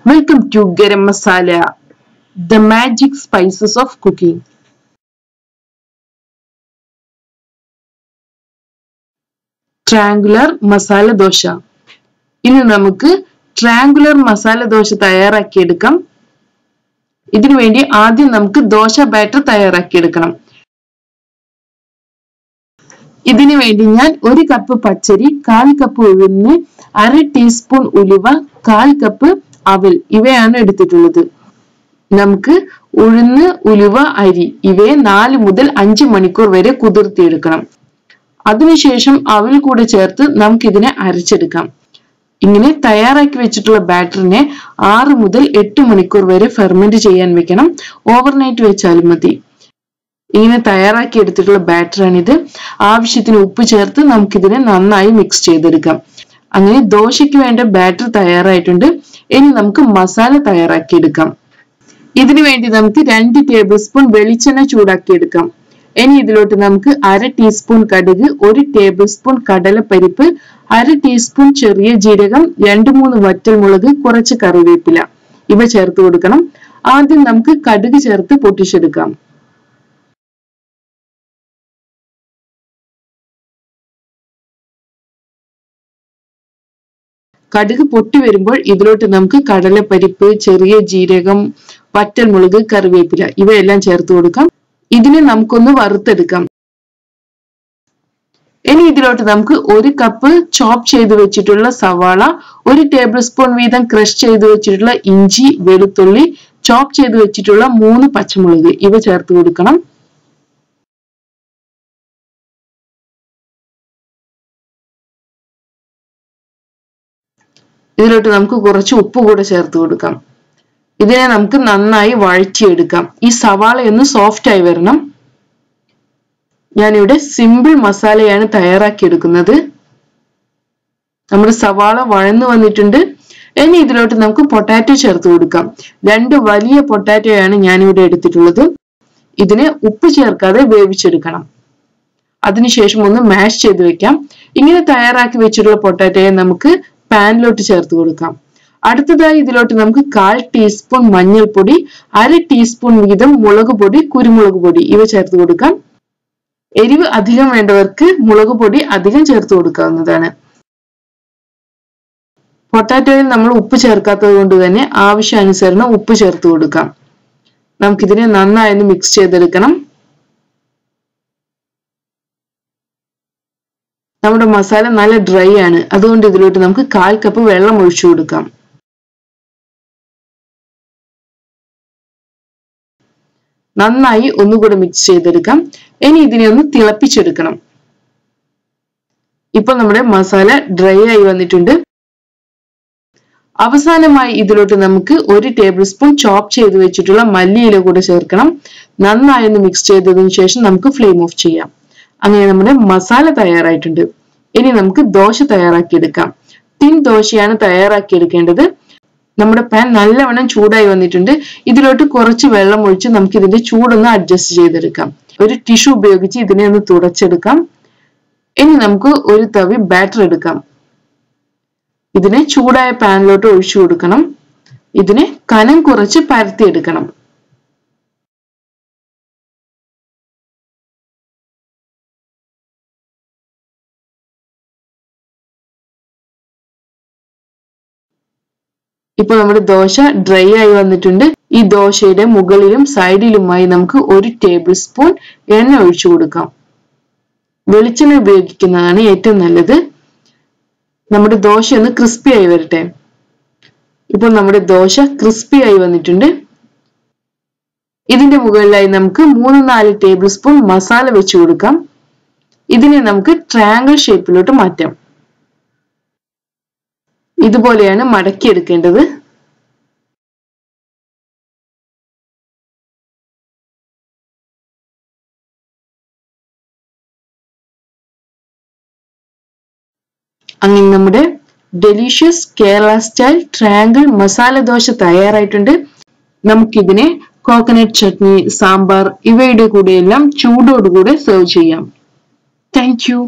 Welcome to Garam Masala, the magic spices of cooking. Triangular masala dosha. ഇനി നമുക്ക് triangular masala dosha തയ്യാറാക്കിയെടുക്കാം. ഇതിനു വേണ്ടി ആദ്യം നമുക്ക് ദോശ ബാറ്റർ തയ്യാറാക്കിയെടുക്കണം. ഇതിനു വേണ്ടി ഞാൻ 1 കപ്പ് പച്ചരി, 1/4 കപ്പ് ഉഴുന്ന്, 1/2 ടീസ്പൂൺ ഉലുവ, 1/4 കപ്പ് അവൽ ഇവയാണ് എടുത്തിട്ടുള്ളത്. നമുക്ക് ഉഴുന്ന്, ഉലുവ, അരി ഇവയെ 4 മുതൽ 5 മണിക്കൂർ വരെ കുതിർത്തിയെടുക്കണം. അതിനുശേഷം അവൽ കൂടെ ചേർത്ത് നമുക്ക് ഇതിനെ അരച്ചെടുക്കാം. ഇങ്ങനെ തയ്യാറാക്കി വെച്ചിട്ടുള്ള ബാറ്ററിനെ 6 മുതൽ 8 മണിക്കൂർ വരെ ഫെർമെന്റ് ചെയ്യാൻ വെക്കണം. ഓവർനൈറ്റ് വെച്ചാലും മതി. ഇങ്ങനെ തയ്യാറാക്കി എടുത്തിട്ടുള്ള ബാറ്ററാണിത്. ആവശ്യത്തിന് ഉപ്പ് ചേർത്ത് നമുക്കിതിനെ നന്നായി മിക്സ് ചെയ്തെടുക്കാം. അങ്ങനെ ദോശയ്ക്ക് വേണ്ട ബാറ്റർ തയ്യാറായിട്ടുണ്ട്. ഇനി നമുക്ക് മസാല തയ്യാറാക്കിയെടുക്കാം. ഇതിനു വേണ്ടി നമുക്ക് 2 ടേബിൾ സ്പൂൺ വെളിച്ചെണ്ണ ചൂടാക്കിയെടുക്കാം. ഇനി ഇതിലോട്ട് നമുക്ക് 1/2 ടീസ്പൂൺ കടുക്, 1 ടേബിൾ സ്പൂൺ കടലപ്പരിപ്പ്, 1/2 ടീസ്പൂൺ ചെറിയ ജീരകം, 2-3 വറ്റൽമുളക്, കുറച്ച് കറിവേപ്പില ഇവ ചേർത്ത് കൊടുക്കണം. ആദ്യം നമുക്ക് കടുക് ചേർത്ത് പൊട്ടിച്ചെടുക്കാം. കടുക് പൊട്ടി വരുമ്പോൾ ഇതിലോട്ട് നമുക്ക് കടലപ്പരിപ്പ്, ചെറിയ ജീരകം, വറ്റൽമുളക്, കറിവേപ്പില ഇവയെല്ലാം ചേർത്ത് കൊടുക്കാം. ഇതിനെ നമുക്കൊന്ന് വറുത്തെടുക്കാം. ഇനി ഇതിലോട്ട് നമുക്ക് 1 കപ്പ് ചോപ്പ് ചെയ്ത് വെച്ചിട്ടുള്ള സവാള, 1 ടേബിൾ സ്പൂൺ വീതം ക്രഷ് ചെയ്ത് വെച്ചിട്ടുള്ള ഇഞ്ചി, വെളുത്തുള്ളി, ചോപ്പ് ചെയ്ത് വെച്ചിട്ടുള്ള 3 പച്ചമുളക് ഇവ ചേർത്ത് കൊടുക്കണം. ഇതിലോട്ട് നമുക്ക് കുറച്ച് ഉപ്പ് കൂടെ ചേർത്ത് കൊടുക്കാം. ഇതിനെ നമുക്ക് നന്നായി വഴറ്റിയെടുക്കാം. ഈ സവാള ഒന്ന് സോഫ്റ്റ് ആയി വരണം. ഞാനിവിടെ സിമ്പിൾ മസാലയാണ് തയ്യാറാക്കിയെടുക്കുന്നത്. നമ്മുടെ സവാള വഴന്നു വന്നിട്ടുണ്ട്. ഇനി ഇതിലോട്ട് നമുക്ക് പൊട്ടാറ്റോ ചേർത്ത് കൊടുക്കാം. 2 വലിയ പൊട്ടാറ്റോയാണ് ഞാനിവിടെ എടുത്തിട്ടുള്ളത്. ഇതിനെ ഉപ്പ് ചേർക്കാതെ വേവിച്ചെടുക്കണം. അതിനുശേഷം ഒന്ന് മാഷ് ചെയ്ത് വെക്കാം. ഇങ്ങനെ തയ്യാറാക്കി വെച്ചിട്ടുള്ള പൊട്ടാറ്റോയെ നമുക്ക് പാനിലോട്ട് ചേർത്ത് കൊടുക്കാം. അടുത്തതായി ഇതിലോട്ട് നമുക്ക് 1/4 ടീസ്പൂൺ മഞ്ഞൾപ്പൊടി, 1/2 ടീസ്പൂൺ വീതം മുളക് പൊടി, കുരുമുളക് പൊടി ഇവ ചേർത്ത് കൊടുക്കാം. എരിവ് അധികം വേണ്ടവർക്ക് മുളക് പൊടി അധികം ചേർത്ത് കൊടുക്കാവുന്നതാണ്. പൊട്ടാറ്റോയിൽ നമ്മൾ ഉപ്പ് ചേർക്കാത്തത് കൊണ്ട് തന്നെ ആവശ്യാനുസരണം ഉപ്പ് ചേർത്ത് കൊടുക്കാം. നമുക്കിതിനെ നന്നായി മിക്സ് ചെയ്തെടുക്കണം. നമ്മുടെ മസാല നല്ല ഡ്രൈ ആണ്. അതുകൊണ്ട് ഇതിലോട്ട് നമുക്ക് 1/4 കപ്പ് വെള്ളം ഒഴിച്ചു കൊടുക്കാം. നന്നായി ഒന്നുകൂടെ മിക്സ് ചെയ്തെടുക്കാം. ഇനി ഇതിനെ ഒന്ന് തിളപ്പിച്ചെടുക്കണം. ഇപ്പൊ നമ്മുടെ മസാല ഡ്രൈ ആയി വന്നിട്ടുണ്ട്. അവസാനമായി ഇതിലോട്ട് നമുക്ക് 1 ടേബിൾ സ്പൂൺ ചോപ്പ് ചെയ്ത് വെച്ചിട്ടുള്ള മല്ലിയില കൂടെ ചേർക്കണം. നന്നായി ഒന്ന് മിക്സ് ചെയ്തതിനു ശേഷം നമുക്ക് ഫ്ലെയിം ഓഫ് ചെയ്യാം. അങ്ങനെ നമ്മുടെ മസാല തയ്യാറായിട്ടുണ്ട്. ഇനി നമുക്ക് ദോശ തയ്യാറാക്കിയെടുക്കാം. തിൻ ദോശയാണ് തയ്യാറാക്കിയെടുക്കേണ്ടത്. നമ്മുടെ പാൻ നല്ലവണ്ണം ചൂടായി വന്നിട്ടുണ്ട്. ഇതിലോട്ട് കുറച്ച് വെള്ളം ഒഴിച്ച് നമുക്ക് ഇതിന്റെ ചൂടൊന്ന് അഡ്ജസ്റ്റ് ചെയ്തെടുക്കാം. ഒരു ടിഷ്യൂ ഉപയോഗിച്ച് ഇതിനെ ഒന്ന് തുടച്ചെടുക്കാം. ഇനി നമുക്ക് ഒരു തവി ബാറ്റർ എടുക്കാം. ഇതിനെ ചൂടായ പാനിലോട്ട് ഒഴിച്ചു കൊടുക്കണം. ഇതിനെ കനം കുറച്ച് പരത്തിയെടുക്കണം. ഇപ്പൊ നമ്മുടെ ദോശ ഡ്രൈ ആയി വന്നിട്ടുണ്ട്. ഈ ദോശയുടെ മുകളിലും സൈഡിലുമായി നമുക്ക് 1 ടേബിൾ സ്പൂൺ എണ്ണ ഒഴിച്ചു കൊടുക്കാം. വെളിച്ചെണ്ണ ഉപയോഗിക്കുന്നതാണ് ഏറ്റവും നല്ലത്. നമ്മുടെ ദോശ ഒന്ന് ക്രിസ്പി ആയി വരട്ടെ. ഇപ്പോൾ നമ്മുടെ ദോശ ക്രിസ്പി ആയി വന്നിട്ടുണ്ട്. ഇതിന്റെ മുകളിലായി നമുക്ക് 3-4 ടേബിൾ സ്പൂൺ മസാല വെച്ചു കൊടുക്കാം. ഇതിനെ നമുക്ക് ട്രയാങ്കിൾ ഷേപ്പിലോട്ട് മാറ്റാം. ഇതുപോലെയാണ് മടക്കിയെടുക്കേണ്ടത്. അങ്ങനെ നമ്മുടെ delicious Kerala style triangle masala dosa തയ്യാറായിട്ടുണ്ട്. നമുക്കിതിനെ കോക്കനട്ട് ചട്നി, സാമ്പാർ ഇവയുടെ കൂടെയെല്ലാം ചൂടോടുകൂടെ സെർവ് ചെയ്യാം. Thank you.